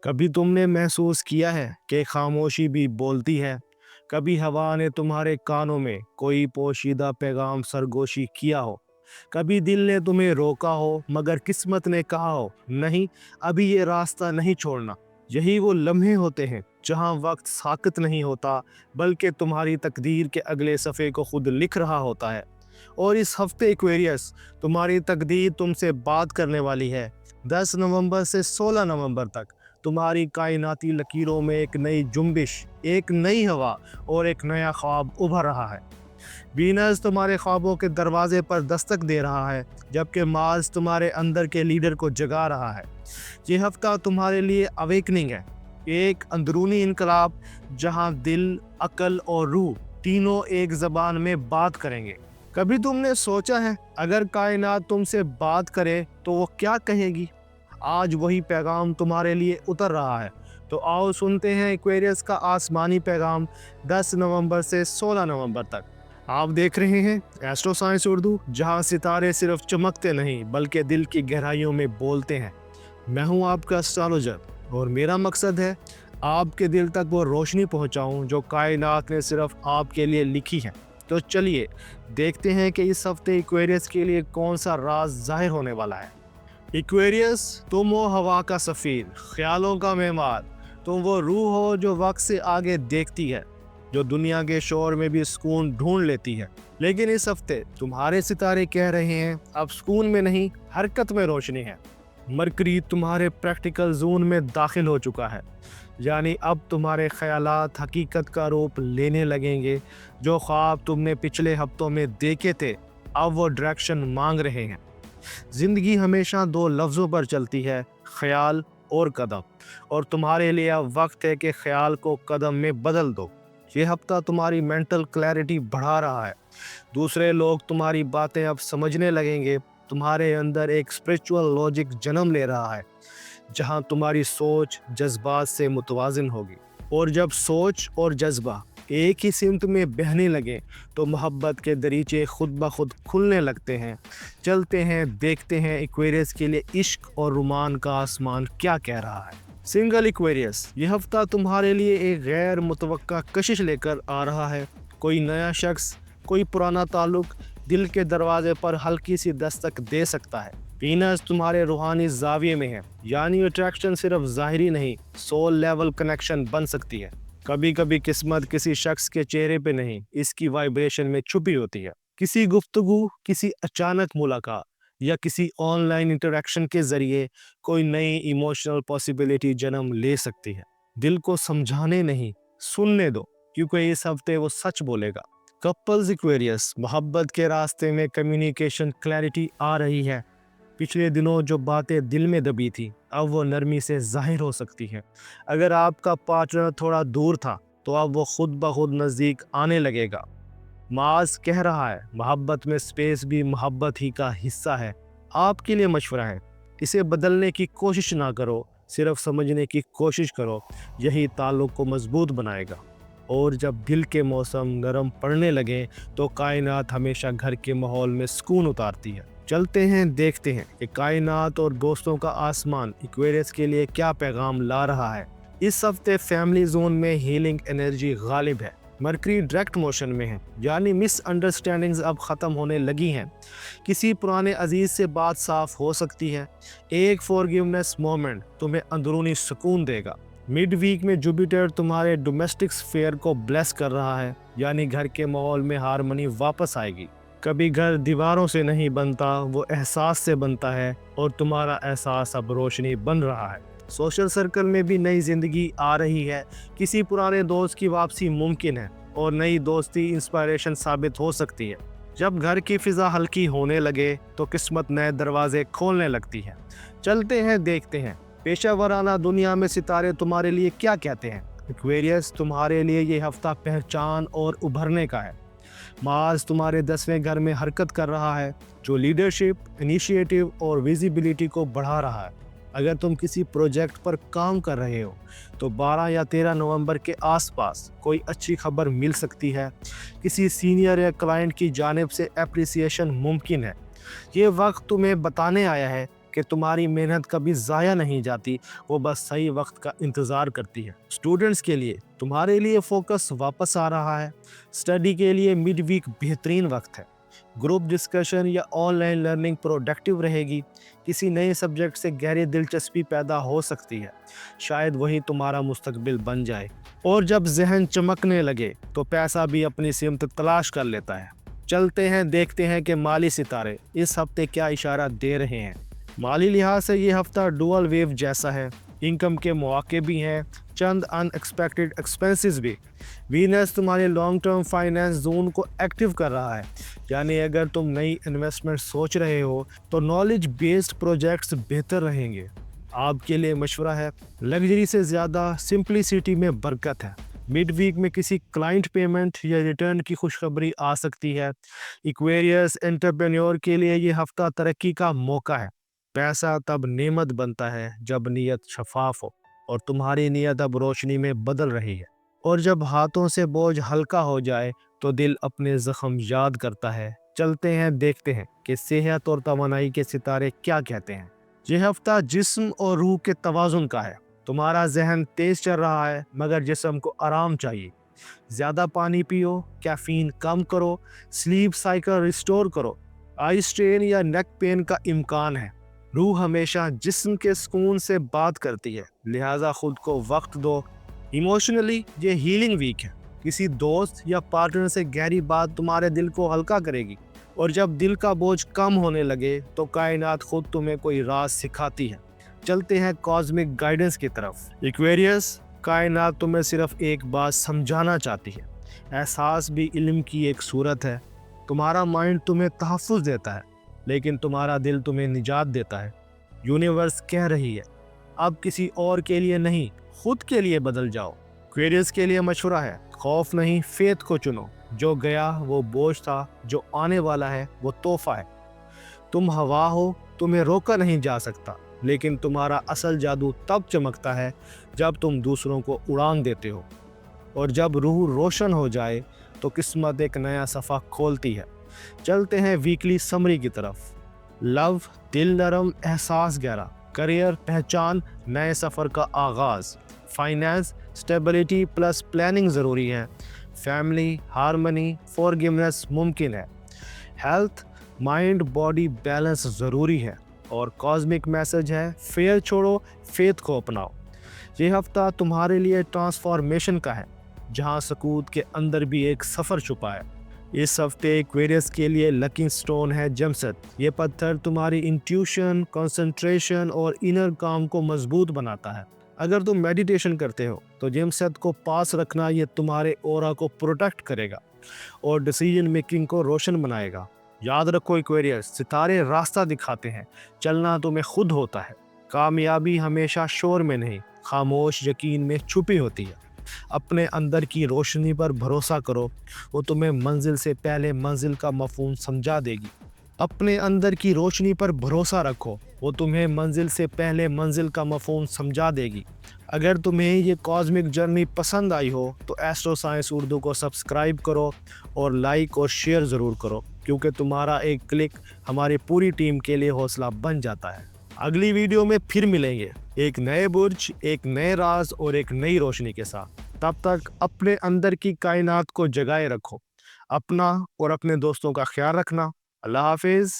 कभी तुमने महसूस किया है कि खामोशी भी बोलती है। कभी हवा ने तुम्हारे कानों में कोई पोशीदा पैगाम सरगोशी किया हो। कभी दिल ने तुम्हें रोका हो मगर किस्मत ने कहा हो नहीं, अभी ये रास्ता नहीं छोड़ना। यही वो लम्हे होते हैं जहां वक्त साकत नहीं होता, बल्कि तुम्हारी तकदीर के अगले सफ़े को खुद लिख रहा होता है। और इस हफ्ते एक्वेरियस, तुम्हारी तकदीर तुमसे बात करने वाली है। 10 नवंबर से 16 नवंबर तक तुम्हारी कायनाती लकीरों में एक नई जुम्बिश, एक नई हवा और एक नया ख्वाब उभर रहा है। वीनस तुम्हारे ख्वाबों के दरवाजे पर दस्तक दे रहा है, जबकि मार्स तुम्हारे अंदर के लीडर को जगा रहा है। ये हफ्ता तुम्हारे लिए अवेकनिंग है, एक अंदरूनी इनकलाब जहां दिल, अकल और रूह तीनों एक ज़बान में बात करेंगे। कभी तुमने सोचा है अगर कायनात तुमसे बात करे तो वो क्या कहेगी? आज वही पैगाम तुम्हारे लिए उतर रहा है। तो आओ सुनते हैं एक्वेरियस का आसमानी पैगाम 10 नवंबर से 16 नवंबर तक। आप देख रहे हैं एस्ट्रो साइंस उर्दू, जहां सितारे सिर्फ चमकते नहीं बल्कि दिल की गहराइयों में बोलते हैं। मैं हूं आपका एस्ट्रोलॉजर और मेरा मकसद है आपके दिल तक वो रोशनी पहुंचाऊं जो कायनात ने सिर्फ आपके लिए लिखी है। तो चलिए देखते हैं कि इस हफ्ते एक्वेरियस के लिए कौन सा राज जाहिर होने वाला है। एक्वेरियस, तुम हो हवा का सफ़ीर, ख्यालों का मेहमान। तुम वो रूह हो जो वक्त से आगे देखती है, जो दुनिया के शोर में भी सुकून ढूंढ लेती है। लेकिन इस हफ्ते तुम्हारे सितारे कह रहे हैं अब सुकून में नहीं, हरकत में रोशनी है। मरकरी तुम्हारे प्रैक्टिकल जोन में दाखिल हो चुका है, यानी अब तुम्हारे ख्यालात हकीकत का रूप लेने लगेंगे। जो ख्वाब तुमने पिछले हफ्तों में देखे थे अब वो डायरेक्शन मांग रहे हैं। जिंदगी हमेशा दो लफ्ज़ों पर चलती है, ख्याल और कदम, और तुम्हारे लिए अब वक्त है कि ख्याल को कदम में बदल दो। ये हफ्ता तुम्हारी मेंटल क्लैरिटी बढ़ा रहा है। दूसरे लोग तुम्हारी बातें अब समझने लगेंगे। तुम्हारे अंदर एक स्पिरिचुअल लॉजिक जन्म ले रहा है, जहां तुम्हारी सोच जज्बात से मुतवाज़िन होगी। और जब सोच और जज्बा एक ही सिमत में बहने लगे तो मोहब्बत के दरीचे खुद ब खुद खुलने लगते हैं। चलते हैं देखते हैं एक्वेरियस के लिए इश्क और रोमान का आसमान क्या कह रहा है। सिंगल एक्वेरियस, यह हफ्ता तुम्हारे लिए एक गैर मुतवक्का कशिश लेकर आ रहा है। कोई नया शख्स, कोई पुराना ताल्लुक दिल के दरवाजे पर हल्की सी दस्तक दे सकता है। वीनस तुम्हारे रूहानी जाविये में है, यानी अट्रैक्शन सिर्फ ज़ाहिरी नहीं, सोल लेवल कनेक्शन बन सकती है। कभी कभी किस्मत किसी शख्स के चेहरे पे नहीं, इसकी वाइब्रेशन में छुपी होती है। किसी गुफ्तगू, किसी अचानक मुलाकात या किसी ऑनलाइन इंटरेक्शन के जरिए कोई नई इमोशनल पॉसिबिलिटी जन्म ले सकती है। दिल को समझाने नहीं, सुनने दो, क्योंकि इस हफ्ते वो सच बोलेगा। कपल्स एक्वेरियस, मोहब्बत के रास्ते में कम्युनिकेशन क्लैरिटी आ रही है। पिछले दिनों जो बातें दिल में दबी थी अब वो नरमी से जाहिर हो सकती है। अगर आपका पार्टनर थोड़ा दूर था तो अब वो खुद ब खुद नज़दीक आने लगेगा। मार्स कह रहा है मोहब्बत में स्पेस भी मोहब्बत ही का हिस्सा है। आपके लिए मशवरा है, इसे बदलने की कोशिश ना करो, सिर्फ समझने की कोशिश करो। यही ताल्लुक़ को मजबूत बनाएगा। और जब दिल के मौसम नरम पड़ने लगे तो कायनात हमेशा घर के माहौल में सुकून उतारती है। चलते हैं देखते हैं कि कायनात और दोस्तों का आसमान एक्वेरियस के लिए क्या पैगाम ला रहा है। इस हफ्ते फैमिली जोन में हीलिंग एनर्जी गालिब है। मरकरी डायरेक्ट मोशन में है, यानी मिसअंडरस्टैंडिंग्स अब ख़त्म होने लगी हैं। किसी पुराने अजीज़ से बात साफ हो सकती है। एक फॉरगिवनेस मोमेंट तुम्हें अंदरूनी सुकून देगा। मिड वीक में जुपिटर तुम्हारे डोमेस्टिक स्फीयर को ब्लेस कर रहा है, यानी घर के माहौल में हारमनी वापस आएगी। कभी घर दीवारों से नहीं बनता, वो एहसास से बनता है, और तुम्हारा एहसास अब रोशनी बन रहा है। सोशल सर्कल में भी नई जिंदगी आ रही है। किसी पुराने दोस्त की वापसी मुमकिन है और नई दोस्ती इंस्पायरेशन साबित हो सकती है। जब घर की फिजा हल्की होने लगे तो किस्मत नए दरवाजे खोलने लगती है। चलते हैं देखते हैं पेशेवराना दुनिया में सितारे तुम्हारे लिए क्या कहते हैं। एक्वेरियस, तुम्हारे लिए ये हफ्ता पहचान और उभरने का है। मार्स तुम्हारे 10वें घर में हरकत कर रहा है, जो लीडरशिप, इनिशिएटिव और विजिबिलिटी को बढ़ा रहा है। अगर तुम किसी प्रोजेक्ट पर काम कर रहे हो तो 12 या 13 नवंबर के आसपास कोई अच्छी खबर मिल सकती है। किसी सीनियर या क्लाइंट की जानिब से एप्रिसिएशन मुमकिन है। ये वक्त तुम्हें बताने आया है کہ تمہاری محنت کبھی ضائع نہیں جاتی، وہ بس صحیح وقت کا انتظار کرتی ہے۔ اسٹوڈنٹس کے لیے تمہارے لیے فوکس واپس آ رہا ہے۔ اسٹڈی کے لیے مڈ ویک بہترین وقت ہے۔ گروپ ڈسکشن یا آن لائن لرننگ پروڈکٹیو رہے گی۔ کسی نئے سبجیکٹ سے گہری دلچسپی پیدا ہو سکتی ہے، شاید وہی تمہارا مستقبل بن جائے۔ اور جب ذہن چمکنے لگے تو پیسہ بھی اپنی سمت تلاش کر لیتا ہے۔ چلتے ہیں دیکھتے ہیں کہ مالی ستارے اس ہفتے کیا اشارہ دے رہے ہیں۔ مالی لحاظ سے یہ ہفتہ ڈوئل ویو جیسا ہے۔ انکم کے مواقع بھی ہیں، چند ان ایکسپیکٹڈ ایکسپینسز بھی۔ وینس تمہارے لانگ ٹرم فائنینس زون کو ایکٹیو کر رہا ہے، یعنی اگر تم نئی انویسٹمنٹ سوچ رہے ہو تو نالج بیسڈ پروجیکٹس بہتر رہیں گے۔ آپ کے لیے مشورہ ہے، لگژری سے زیادہ سمپلیسٹی میں برکت ہے۔ مڈ ویک میں کسی کلائنٹ پیمنٹ یا ریٹرن کی خوشخبری آ سکتی ہے۔ ایکویریس انٹرپرینیور کے لیے یہ ہفتہ ترقی کا موقع ہے۔ پیسہ تب نعمت بنتا ہے جب نیت شفاف ہو، اور تمہاری نیت اب روشنی میں بدل رہی ہے۔ اور جب ہاتھوں سے بوجھ ہلکا ہو جائے تو دل اپنے زخم یاد کرتا ہے۔ چلتے ہیں دیکھتے ہیں کہ صحت اور توانائی کے ستارے کیا کہتے ہیں۔ یہ ہفتہ جسم اور روح کے توازن کا ہے۔ تمہارا ذہن تیز چل رہا ہے مگر جسم کو آرام چاہیے۔ زیادہ پانی پیو، کیفین کم کرو، سلیپ سائیکل ریسٹور کرو۔ آئی سٹرین یا نیک پین کا امکان ہے۔ روح ہمیشہ جسم کے سکون سے بات کرتی ہے، لہٰذا خود کو وقت دو۔ ایموشنلی یہ ہیلنگ ویک ہے۔ کسی دوست یا پارٹنر سے گہری بات تمہارے دل کو ہلکا کرے گی، اور جب دل کا بوجھ کم ہونے لگے تو کائنات خود تمہیں کوئی راز سکھاتی ہے۔ چلتے ہیں کاسمک گائیڈنس کی طرف۔ ایکویریس، کائنات تمہیں صرف ایک بات سمجھانا چاہتی ہے۔ احساس بھی علم کی ایک صورت ہے۔ تمہارا مائنڈ تمہیں تحفظ دیتا ہے، لیکن تمہارا دل تمہیں نجات دیتا ہے۔ یونیورس کہہ رہی ہے، اب کسی اور کے لیے نہیں، خود کے لیے بدل جاؤ۔ ایکویریس کے لیے مشورہ ہے، خوف نہیں، فیتھ کو چنو۔ جو گیا وہ بوجھ تھا، جو آنے والا ہے وہ تحفہ ہے۔ تم ہوا ہو، تمہیں روکا نہیں جا سکتا، لیکن تمہارا اصل جادو تب چمکتا ہے جب تم دوسروں کو اڑان دیتے ہو۔ اور جب روح روشن ہو جائے تو قسمت ایک نیا صفحہ کھولتی ہے۔ چلتے ہیں ویکلی سمری کی طرف۔ لو، دل نرم، احساس گہرا۔ کریئر، پہچان، نئے سفر کا آغاز۔ فائنینس، سٹیبلٹی پلس پلاننگ ضروری ہے۔ فیملی، ہارمنی، فورگیونیس ممکن ہے۔ ہیلتھ، مائنڈ باڈی بیلنس ضروری ہے۔ اور کاسمک میسج ہے، فیئر چھوڑو، فیتھ کو اپناؤ۔ یہ ہفتہ تمہارے لیے ٹرانسفارمیشن کا ہے، جہاں سکوت کے اندر بھی ایک سفر چھپا ہے۔ اس ہفتے ایکویریس کے لیے لکی سٹون ہے جمسٹ۔ یہ پتھر تمہاری انٹیوشن، کنسنٹریشن اور انر کام کو مضبوط بناتا ہے۔ اگر تم میڈیٹیشن کرتے ہو تو جمسٹ کو پاس رکھنا، یہ تمہارے اورا کو پروٹیکٹ کرے گا اور ڈیسیژن میکنگ کو روشن بنائے گا۔ یاد رکھو ایکویریس، ستارے راستہ دکھاتے ہیں، چلنا تمہیں خود ہوتا ہے۔ کامیابی ہمیشہ شور میں نہیں، خاموش یقین میں چھپی ہوتی ہے۔ اپنے اندر کی روشنی پر بھروسہ کرو، وہ تمہیں منزل سے پہلے منزل کا مفہوم سمجھا دے گی۔ اپنے اندر کی روشنی پر بھروسہ رکھو، وہ تمہیں منزل سے پہلے منزل کا مفہوم سمجھا دے گی۔ اگر تمہیں یہ کاسمک جرنی پسند آئی ہو تو ایسٹرو سائنس اردو کو سبسکرائب کرو اور لائک اور شیئر ضرور کرو، کیونکہ تمہارا ایک کلک ہماری پوری ٹیم کے لیے حوصلہ بن جاتا ہے۔ اگلی ویڈیو میں پھر ملیں گے، ایک نئے برج، ایک نئے راز اور ایک نئی روشنی کے ساتھ۔ تب تک اپنے اندر کی کائنات کو جگائے رکھو۔ اپنا اور اپنے دوستوں کا خیال رکھنا۔ اللہ حافظ۔